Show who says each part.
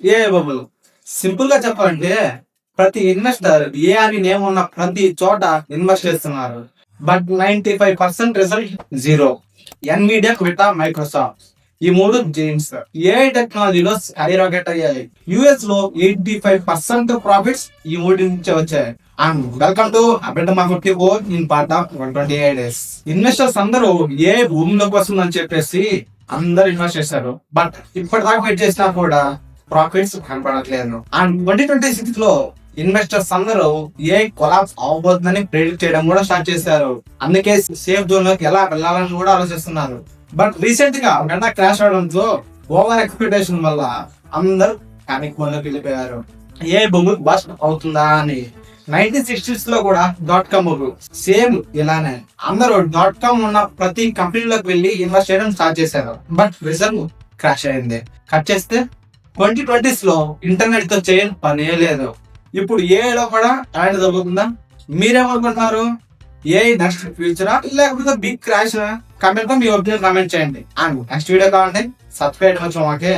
Speaker 1: ఏ bubble simple గా చెప్పాలంటే ప్రతి ఇన్వెస్టర్ ఏ అని నేమ్ ఉన్న ప్రతి చోట ఇన్వెస్ట్ చేస్తున్నారు. But 95% result zero. ఎన్విడియా, క్విటా, మైక్రోసాఫ్ట్ ఈ మూడు జైంట్స్ ఏఐ టెక్నాలజీలో స్కై రాకెట్ అయ్యాయి. యుఎస్ లో 85% ప్రాఫిట్స్ ఈ మూడు నుంచి వచ్చాయి. అండ్ వెల్కమ్ టు అబెట్ market in part of 128 days. Investors అందరూ ఏ భూమిలోకి వస్తుందని చెప్పేసి అందరు ఇన్వెస్ట్ చేశారు. బట్ ఇప్పటిదాకా వెయిట్ చేసినా కూడా ప్రాఫిట్స్ కనపడట్లేదు. అండ్ 2026 లో ఇన్వెస్టర్స్ అందరూ ఏ కొలాప్స్ అవబోతుందని ప్రెడిక్ట్ చేయడం కూడా స్టార్ట్ చేశారు. అందుకే సేఫ్ జోన్ లోకి ఎలా వెళ్ళాలని కూడా ఆలోచిస్తున్నారు. బట్ రీసెంట్ గా గంట క్రాష్ అవడంతో ఓవర్ ఎక్స్పెక్టేషన్ వల్ల అందరూ ప్యానిక్ మోడ్ లోకి వెళ్ళిపోయారు. ఏ బొమ్మ బస్ట్ అవుతుందా అని. 1960s లో కూడా .com సేమ్ ఇలానే అందరూ .com ఉన్న ప్రతి కంపెనీలోకి వెళ్ళి ఇన్వెస్ట్ చేయడం స్టార్ట్ చేశారు. బట్ రిజర్వ్ క్రాష్ అయింది. కట్ చేస్తే 2020s లో ఇంటర్నెట్ తో చేయని పనే లేదు. ఇప్పుడు ఏఐలో కూడా అలాంటి జరుగుతుందా? మీరేమనుకుంటున్నారు? ఏఐ నెక్స్ట్ ఫ్యూచరా లేకపోతే బిగ్ క్రాష్? కమెంట్ మీ ఒపీనియన్ కామెంట్ చేయండి. అండ్ నెక్స్ట్ వీడియో కావాలంటే సబ్స్క్రైబ్ చేయవచ్చు. ఓకే.